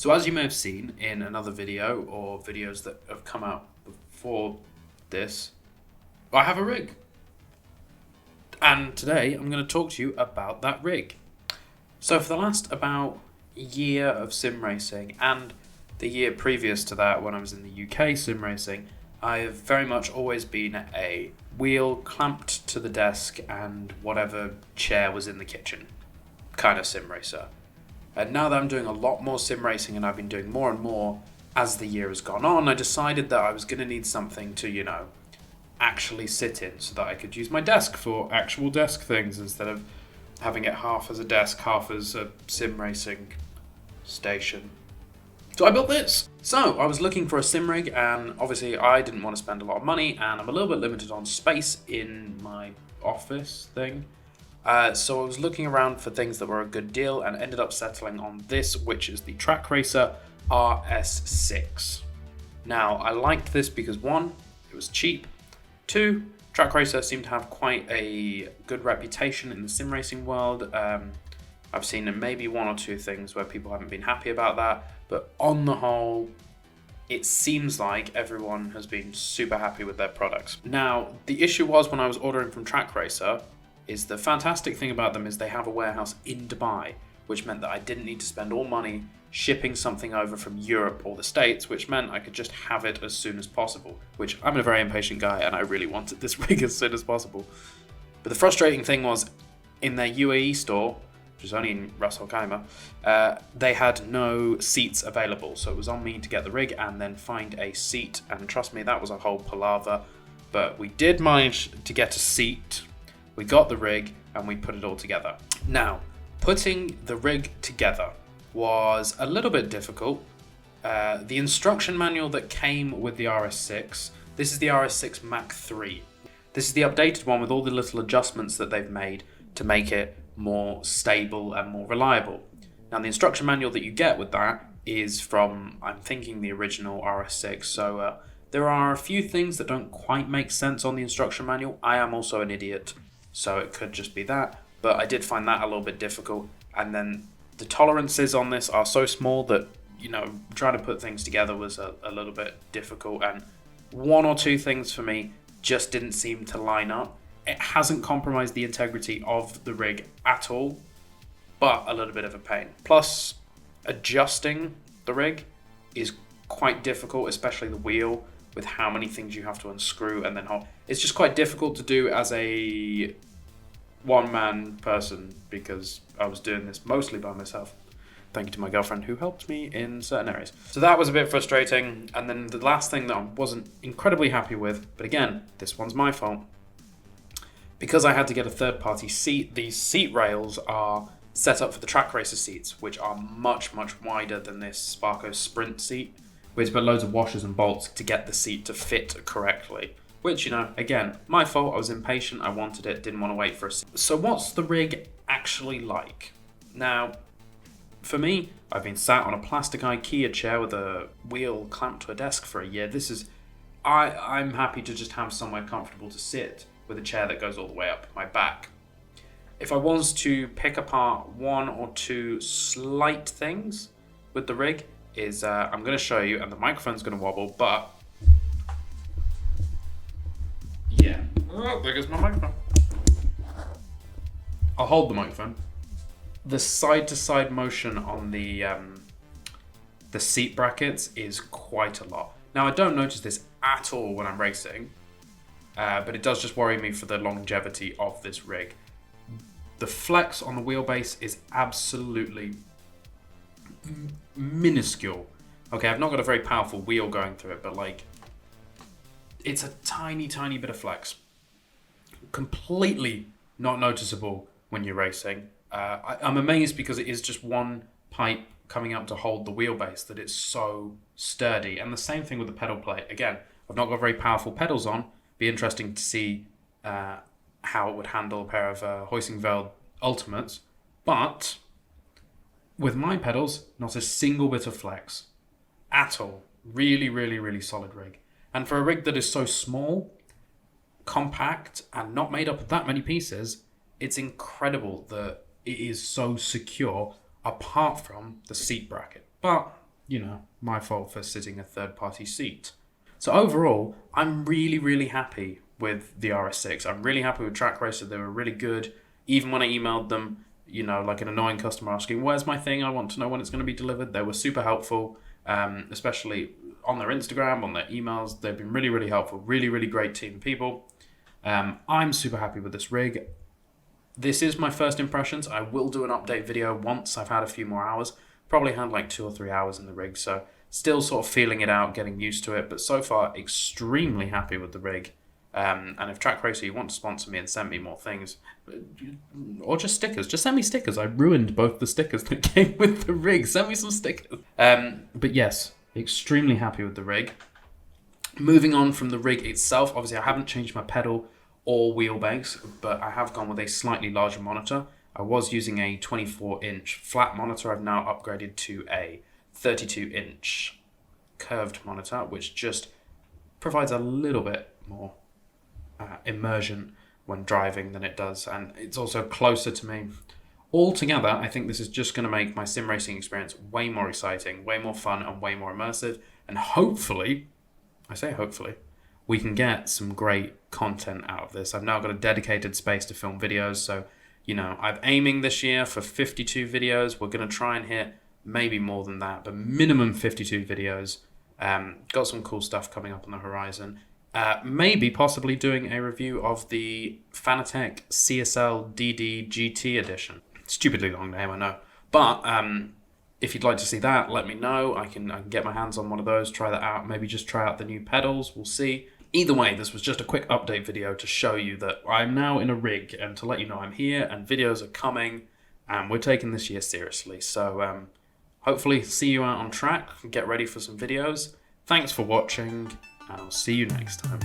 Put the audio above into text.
So as you may have seen in another video or videos that have come out before this, I have a rig. And today I'm going to talk to you about that rig. So for the last about year of sim racing and the year previous to that when I was in the UK sim racing, I have very much always been a wheel clamped to the desk and whatever chair was in the kitchen kind of sim racer. And now that I'm doing a lot more sim racing and I've been doing more and more as the year has gone on, I decided that I was going to need something to, actually sit in so that I could use my desk for actual desk things instead of having it half as a desk, half as a sim racing station. So I built this. So I was looking for a sim rig, and obviously I didn't want to spend a lot of money, and I'm a little bit limited on space in my office thing. So I was looking around for things that were a good deal and ended up settling on this, which is the Trak Racer RS6. Now, I liked this because 1, it was cheap. 2, Trak Racer seemed to have quite a good reputation in the sim racing world. I've seen maybe 1 or 2 things where people haven't been happy about that, but on the whole, it seems like everyone has been super happy with their products. Now, the issue was when I was ordering from Trak Racer, is the fantastic thing about them is they have a warehouse in Dubai, which meant that I didn't need to spend all money shipping something over from Europe or the States, which meant I could just have it as soon as possible, which I'm a very impatient guy and I really wanted this rig as soon as possible. But the frustrating thing was in their UAE store, which is only in Ras Al Khaimah, they had no seats available. So it was on me to get the rig and then find a seat. And trust me, that was a whole palaver. But we did manage to get a seat. We got the rig and we put it all together. Now, putting the rig together was a little bit difficult. The instruction manual that came with the RS6, this is the RS6 Mach 3. This is the updated one with all the little adjustments that they've made to make it more stable and more reliable. Now, the instruction manual that you get with that is from, I'm thinking, the original RS6. So there are a few things that don't quite make sense on the instruction manual. I am also an idiot, so it could just be that. But I did find that a little bit difficult. And then the tolerances on this are so small that, trying to put things together was a little bit difficult. And 1 or 2 things for me just didn't seem to line up. It hasn't compromised the integrity of the rig at all, but a little bit of a pain. Plus, adjusting the rig is quite difficult, especially the wheel, with how many things you have to unscrew and then hold. It's just quite difficult to do as a one-man person because I was doing this mostly by myself. Thank you to my girlfriend who helped me in certain areas. So that was a bit frustrating. And then the last thing that I wasn't incredibly happy with, but again, this one's my fault. Because I had to get a third-party seat, these seat rails are set up for the Trak Racer seats, which are much, much wider than this Sparco Sprint seat. We had to put loads of washers and bolts to get the seat to fit correctly. Which, again, my fault. I was impatient. I wanted it. Didn't want to wait for a seat. So what's the rig actually like? Now, for me, I've been sat on a plastic IKEA chair with a wheel clamped to a desk for a year. I'm happy to just have somewhere comfortable to sit with a chair that goes all the way up my back. If I was to pick apart 1 or 2 slight things with the rig, is I'm going to show you, and the microphone's going to wobble, but yeah. Oh, there goes my microphone. I'll hold the microphone. The side-to-side motion on the seat brackets is quite a lot. Now, I don't notice this at all when I'm racing, but it does just worry me for the longevity of this rig. The flex on the wheelbase is absolutely minuscule. Okay, I've not got a very powerful wheel going through it, but it's a tiny, tiny bit of flex. Completely not noticeable when you're racing. I'm amazed because it is just one pipe coming up to hold the wheelbase that it's so sturdy. And the same thing with the pedal plate. Again, I've not got very powerful pedals on. Be interesting to see how it would handle a pair of Heusinkveld Ultimates. But with my pedals, not a single bit of flex at all. Really, really, really solid rig. And for a rig that is so small, compact, and not made up of that many pieces, it's incredible that it is so secure apart from the seat bracket. But you know, my fault for sitting a third-party seat. So overall, I'm really, really happy with the RS6. I'm really happy with Trak Racer. They were really good. Even when I emailed them, you know, like an annoying customer asking, where's my thing? I want to know when it's going to be delivered. They were super helpful, especially on their Instagram, on their emails. They've been really, really helpful. Really, really great team of people. I'm super happy with this rig. This is my first impressions. I will do an update video once I've had a few more hours. Probably had like 2 or 3 hours in the rig, so still sort of feeling it out, getting used to it. But so far, extremely happy with the rig. And if Trak Racer, you want to sponsor me and send me more things, or just stickers, just send me stickers. I ruined both the stickers that came with the rig. Send me some stickers. But yes, extremely happy with the rig. Moving on from the rig itself, obviously I haven't changed my pedal or wheelbase, but I have gone with a slightly larger monitor. I was using a 24-inch flat monitor. I've now upgraded to a 32-inch curved monitor, which just provides a little bit more immersion when driving than it does, and it's also closer to me. Altogether, I think this is just going to make my sim racing experience way more exciting, way more fun, and way more immersive, and hopefully, I say hopefully, we can get some great content out of this. I've now got a dedicated space to film videos, so, you know, I'm aiming this year for 52 videos. We're going to try and hit maybe more than that, but minimum 52 videos. Got some cool stuff coming up on the horizon. Maybe possibly doing a review of the Fanatec CSL DD GT edition. Stupidly long name, I know. But if you'd like to see that, let me know. I can get my hands on one of those, try that out, maybe just try out the new pedals. We'll see. Either way, this was just a quick update video to show you that I'm now in a rig and to let you know I'm here and videos are coming and we're taking this year seriously. So hopefully see you out on track. Get ready for some videos. Thanks for watching, and I'll see you next time.